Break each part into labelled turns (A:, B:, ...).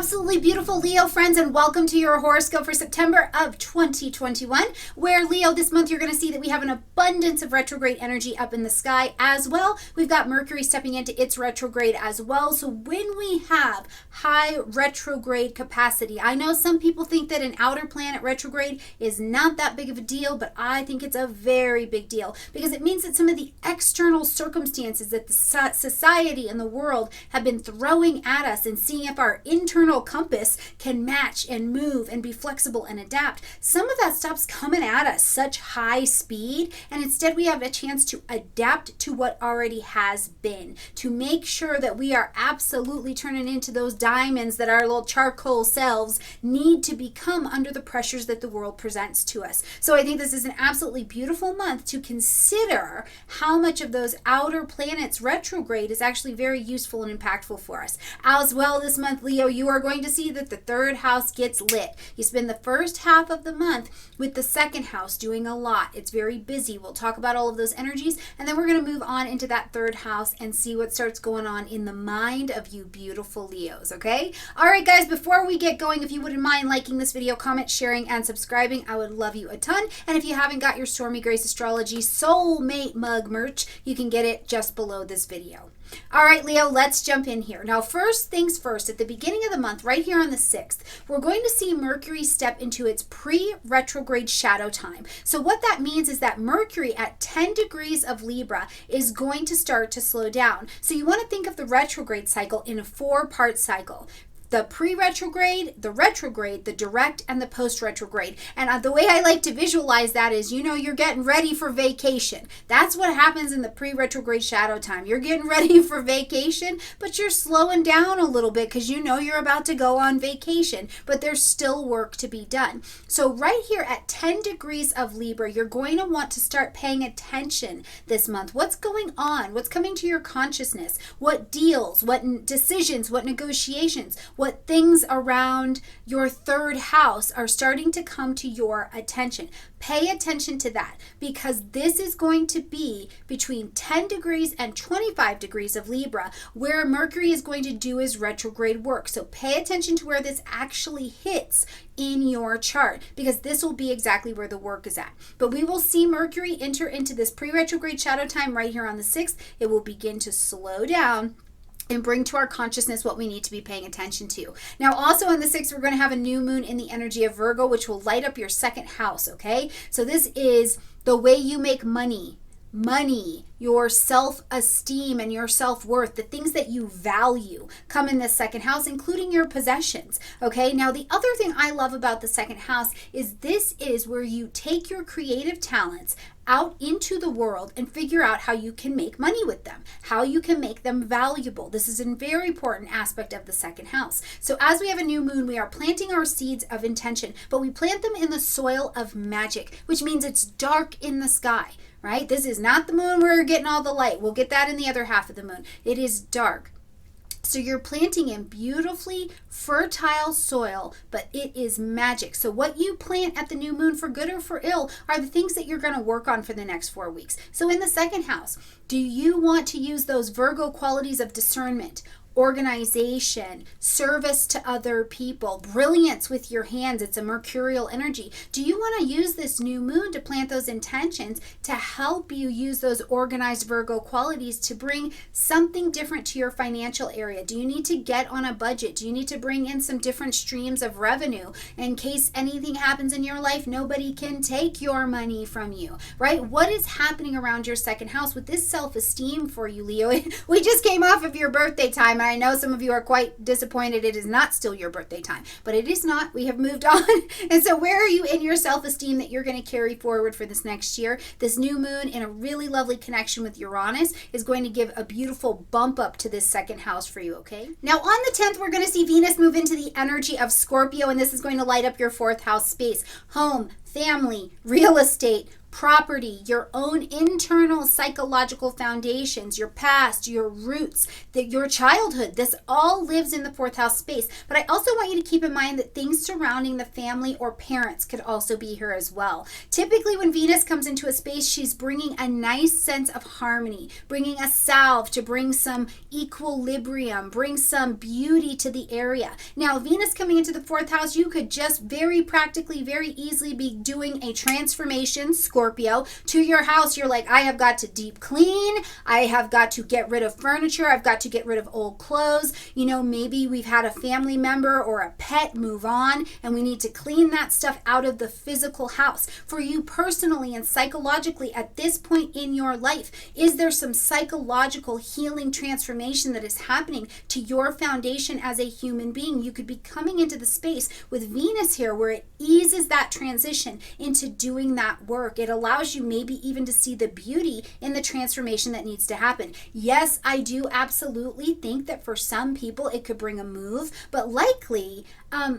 A: absolutely beautiful Leo friends, and welcome to your horoscope for September of 2021, where Leo, this month you're going to see that we have an abundance of retrograde energy up in the sky as well. We've got Mercury stepping into its retrograde as well. So when we have high retrograde capacity, I know some people think that an outer planet retrograde is not that big of a deal, but I think it's a very big deal because it means that some of the external circumstances that the society and the world have been throwing at us and seeing if our internal compass can match and move and be flexible and adapt. Some of that stuff's coming at us such high speed, and instead we have a chance to adapt to what already has been, to make sure that we are absolutely turning into those diamonds that our little charcoal selves need to become under the pressures that the world presents to us. So I think this is an absolutely beautiful month to consider how much of those outer planets retrograde is actually very useful and impactful for us. As well this month, Leo, you are going to see that the third house gets lit. You spend the first half of the month with the second house doing a lot. It's very busy. We'll talk about all of those energies, and then we're going to move on into that third house and see what starts going on in the mind of you beautiful Leos, okay? All right, guys, before we get going, if you wouldn't mind liking this video, comment, sharing, and subscribing, I would love you a ton. And if you haven't got your Stormie Grace Astrology Soulmate mug merch, you can get it just below this video. All right, Leo, let's jump in here. Now, first things first, at the beginning of the month, right here on the 6th, we're going to see Mercury step into its pre-retrograde shadow time. So what that means is that Mercury at 10 degrees of Libra is going to start to slow down. So you want to think of the retrograde cycle in a 4-part cycle. The pre-retrograde, the retrograde, the direct, and the post-retrograde. And the way I like to visualize that is, you know, you're getting ready for vacation. That's what happens in the pre-retrograde shadow time. You're getting ready for vacation, but you're slowing down a little bit because you know you're about to go on vacation, but there's still work to be done. So right here at 10 degrees of Libra, you're going to want to start paying attention this month. What's going on? What's coming to your consciousness? What deals? What decisions? What negotiations? What things around your third house are starting to come to your attention. Pay attention to that because this is going to be between 10 degrees and 25 degrees of Libra where Mercury is going to do his retrograde work. So pay attention to where this actually hits in your chart because this will be exactly where the work is at. But we will see Mercury enter into this pre-retrograde shadow time right here on the 6th. It will begin to slow down and bring to our consciousness what we need to be paying attention to. Now, also on the 6th, we're going to have a new moon in the energy of Virgo, which will light up your second house, okay? So this is the way you make money, your self-esteem and your self-worth, the things that you value come in this second house, including your possessions, okay? Now, the other thing I love about the second house is this is where you take your creative talents out into the world and figure out how you can make money with them, how you can make them valuable. This is a very important aspect of the second house. So as we have a new moon, we are planting our seeds of intention, but we plant them in the soil of magic, which means it's dark in the sky, right? This is not the moon where you're getting all the light. We'll get that in the other half of the moon. It is dark. So you're planting in beautifully fertile soil, but it is magic. So what you plant at the new moon, for good or for ill, are the things that you're going to work on for the next 4 weeks. So in the second house, do you want to use those Virgo qualities of discernment, organization, service to other people, brilliance with your hands? It's a mercurial energy. Do you want to use this new moon to plant those intentions to help you use those organized Virgo qualities to bring something different to your financial area? Do you need to get on a budget? Do you need to bring in some different streams of revenue in case anything happens in your life? Nobody can take your money from you, right? What is happening around your second house with this self-esteem for you, Leo? We just came off of your birthday time. I know some of you are quite disappointed it is not still your birthday time, but it is not. We have moved on. And so where are you in your self-esteem that you're going to carry forward for this next year? This new moon in a really lovely connection with Uranus is going to give a beautiful bump up to this second house for you, okay? Now on the 10th, we're going to see Venus move into the energy of Scorpio, and this is going to light up your 4th house space. Home, family, real estate, property, your own internal psychological foundations, your past, your roots, your childhood. This all lives in the fourth house space. But I also want you to keep in mind that things surrounding the family or parents could also be here as well. Typically, when Venus comes into a space, she's bringing a nice sense of harmony, bringing a salve to bring some equilibrium, bring some beauty to the area. Now, Venus coming into the fourth house, you could just very practically, very easily be doing a transformation, Scorpio, to your house. You're like, I have got to deep clean. I have got to get rid of furniture. I've got to get rid of old clothes. You know, maybe we've had a family member or a pet move on and we need to clean that stuff out of the physical house. For you personally and psychologically at this point in your life, is there some psychological healing transformation that is happening to your foundation as a human being? You could be coming into the space with Venus here where it eases that transition into doing that work. It allows you maybe even to see the beauty in the transformation that needs to happen. Yes, I do absolutely think that for some people it could bring a move, but likely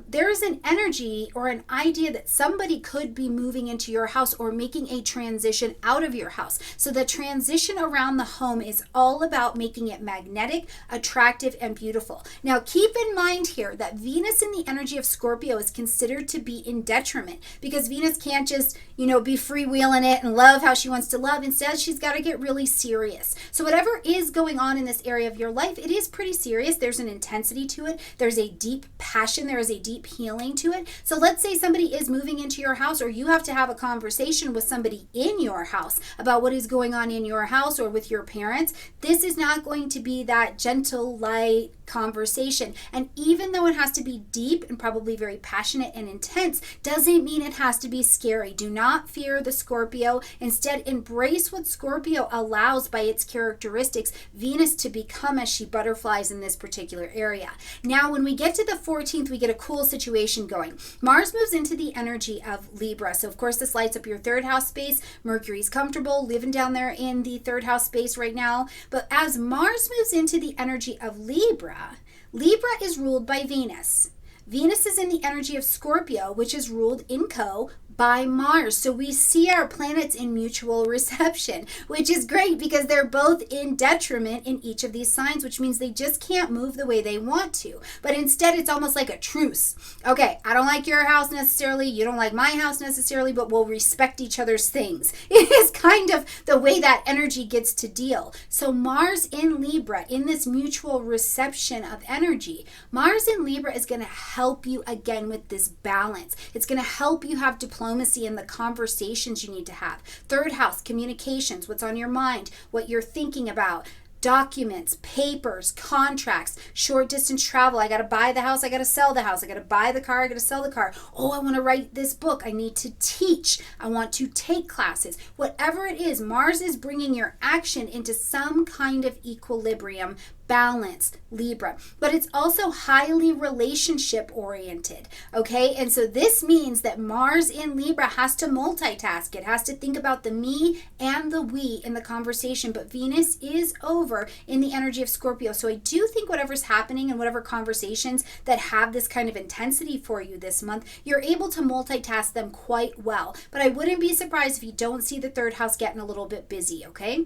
A: there is an energy or an idea that somebody could be moving into your house or making a transition out of your house. So the transition around the home is all about making it magnetic, attractive, and beautiful. Now keep in mind here that Venus in the energy of Scorpio is considered to be in detriment because Venus can't just, be freewheeling it and love how she wants to love. Instead, she's got to get really serious. So whatever is going on in this area of your life, it is pretty serious. There's an intensity to it. There's a deep passion. There is a deep healing to it. So let's say somebody is moving into your house or you have to have a conversation with somebody in your house about what is going on in your house or with your parents. This is not going to be that gentle, light conversation. And even though it has to be deep and probably very passionate and intense, doesn't mean it has to be scary. Do not fear the Scorpio. Instead, embrace what Scorpio allows by its characteristics, Venus to become as she butterflies in this particular area. Now, when we get to the 14th, we get a cool situation going. Mars moves into the energy of Libra. So, of course, this lights up your third house space. Mercury's comfortable living down there in the third house space right now. But as Mars moves into the energy of Libra is ruled by Venus. Venus is in the energy of Scorpio, which is ruled in by Mars. So we see our planets in mutual reception, which is great because they're both in detriment in each of these signs, which means they just can't move the way they want to. But instead, it's almost like a truce. Okay, I don't like your house necessarily. You don't like my house necessarily, but we'll respect each other's things. It is kind of the way that energy gets to deal. So Mars in Libra, in this mutual reception of energy, Mars in Libra is going to help you again with this balance. It's going to help you have diplomacy in the conversations you need to have. Third house, communications, what's on your mind, what you're thinking about. Documents, papers, contracts, short distance travel. I got to buy the house. I got to sell the house. I got to buy the car. I got to sell the car. Oh, I want to write this book. I need to teach. I want to take classes. Whatever it is, Mars is bringing your action into some kind of equilibrium, balance, Libra, but it's also highly relationship oriented, okay? And so this means that Mars in Libra has to multitask. It has to think about the me and the we in the conversation, but Venus is over in the energy of Scorpio. So I do think whatever's happening and whatever conversations that have this kind of intensity for you this month, you're able to multitask them quite well. But I wouldn't be surprised if you don't see the third house getting a little bit busy, okay?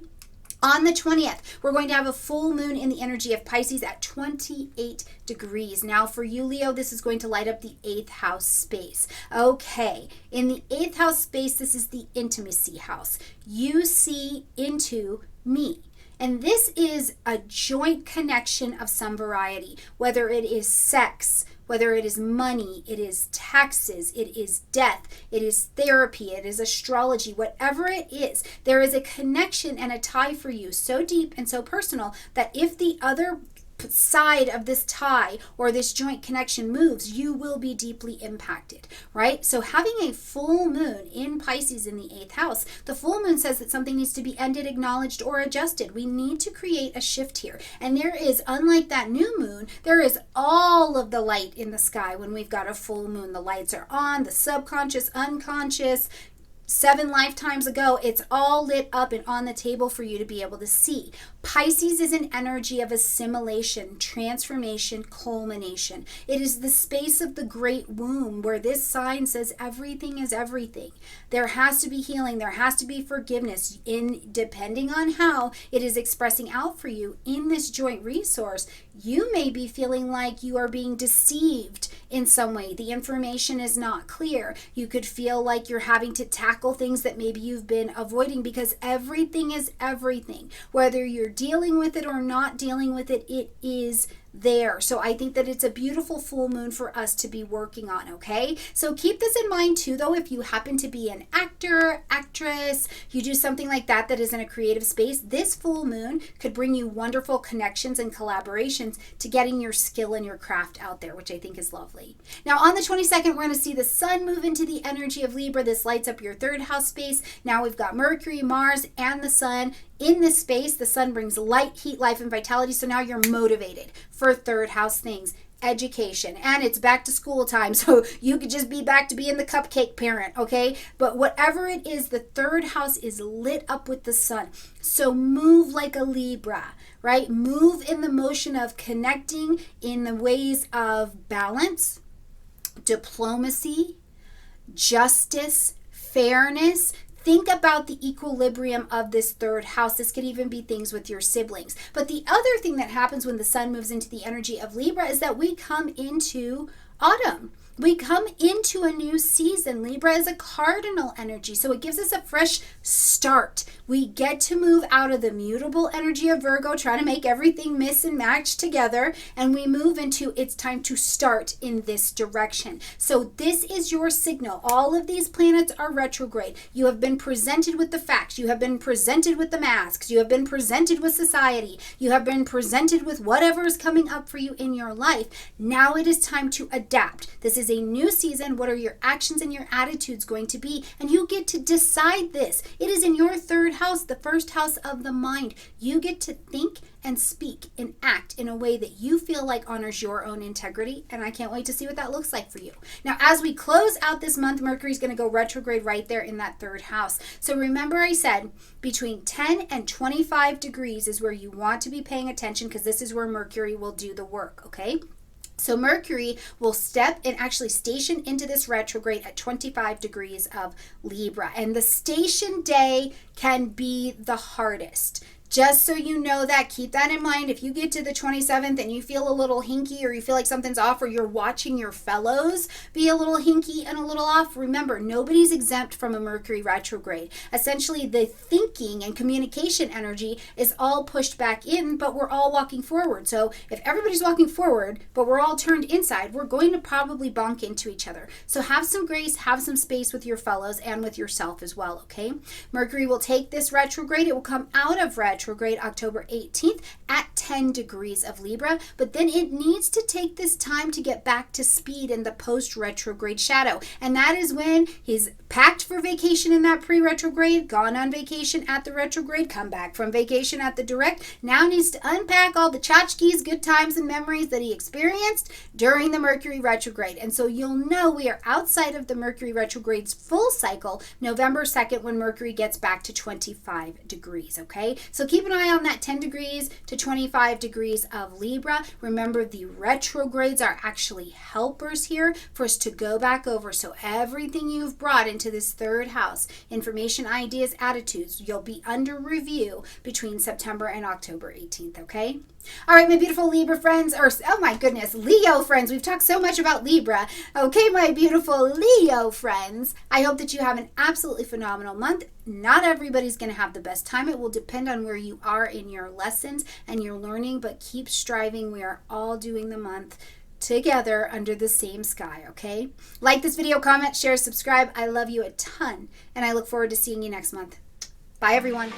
A: On the 20th, we're going to have a full moon in the energy of Pisces at 28 degrees. Now for you, Leo, this is going to light up the 8th house space. Okay, in the 8th house space, this is the intimacy house. You see into me. And this is a joint connection of some variety, whether it is sex, whether it is money, it is taxes, it is death, it is therapy, it is astrology, whatever it is, there is a connection and a tie for you so deep and so personal that if the other side of this tie or this joint connection moves, you will be deeply impacted, right? So having a full moon in Pisces in the 8th house, the full moon says that something needs to be ended, acknowledged, or adjusted. We need to create a shift here. And there is, unlike that new moon, there is all of the light in the sky when we've got a full moon. The lights are on, the subconscious, unconscious, 7 lifetimes ago, it's all lit up and on the table for you to be able to see. Pisces is an energy of assimilation, transformation, culmination. It is the space of the great womb where this sign says everything is everything. There has to be healing. There has to be forgiveness depending on how it is expressing out for you in this joint resource. You may be feeling like you are being deceived in some way. The information is not clear. You could feel like you're having to tackle things that maybe you've been avoiding because everything is everything. Whether you're dealing with it or not dealing with it, it is there. So I think that it's a beautiful full moon for us to be working on, okay? So keep this in mind too, though, if you happen to be an actor, actress, you do something like that that is in a creative space, this full moon could bring you wonderful connections and collaborations to getting your skill and your craft out there, which I think is lovely. Now on the 22nd, we're going to see the sun move into the energy of Libra. This lights up your third house space. Now we've got Mercury, Mars, and the sun in this space. The sun brings light, heat, life, and vitality. So now you're motivated for third house things, education, and it's back to school time. So you could just be back to being the cupcake parent, okay? But whatever it is, the third house is lit up with the sun. So move like a Libra, right? Move in the motion of connecting in the ways of balance, diplomacy, justice, fairness. Think about the equilibrium of this third house. This could even be things with your siblings. But the other thing that happens when the sun moves into the energy of Libra is that we come into autumn. We come into a new season. Libra is a cardinal energy, so it gives us a fresh start. We get to move out of the mutable energy of Virgo, trying to make everything miss and match together, and we move into it's time to start in this direction. So this is your signal. All of these planets are retrograde. You have been presented with the facts. You have been presented with the masks. You have been presented with society. You have been presented with whatever is coming up for you in your life. Now it is time to adapt. This is a new season. What are your actions and your attitudes going to be? And you get to decide this. It is in your third house, the first house of the mind. You get to think and speak and act in a way that you feel like honors your own integrity. And I can't wait to see what that looks like for you. Now, as we close out this month, Mercury is going to go retrograde right there in that third house. So remember I said between 10 and 25 degrees is where you want to be paying attention because this is where Mercury will do the work, okay? So Mercury will step and actually station into this retrograde at 25 degrees of Libra. And the station day can be the hardest. Just so you know that, keep that in mind. If you get to the 27th and you feel a little hinky or you feel like something's off or you're watching your fellows be a little hinky and a little off, remember, nobody's exempt from a Mercury retrograde. Essentially, the thinking and communication energy is all pushed back in, but we're all walking forward. So if everybody's walking forward, but we're all turned inside, we're going to probably bonk into each other. So have some grace, have some space with your fellows and with yourself as well, okay? Mercury will take this retrograde. It will come out of retrograde October 18th at 10 degrees of Libra, but then it needs to take this time to get back to speed in the post-retrograde shadow. And that is when he's packed for vacation in that pre-retrograde, gone on vacation at the retrograde, come back from vacation at the direct, now needs to unpack all the tchotchkes, good times, and memories that he experienced during the Mercury retrograde. And so you'll know we are outside of the Mercury retrograde's full cycle, November 2nd, when Mercury gets back to 25 degrees, okay? So keep an eye on that 10 degrees to 25 degrees of Libra. Remember, the retrogrades are actually helpers here for us to go back over. So everything you've brought into this third house, information, ideas, attitudes, you'll be under review between September and October 18th, okay? All right, my beautiful Libra friends, or oh my goodness, Leo friends. We've talked so much about Libra. Okay, my beautiful Leo friends, I hope that you have an absolutely phenomenal month. Not everybody's going to have the best time. It will depend on where you are in your lessons and your learning, but keep striving. We are all doing the month together under the same sky, okay? Like this video, comment, share, subscribe. I love you a ton, and I look forward to seeing you next month. Bye, everyone.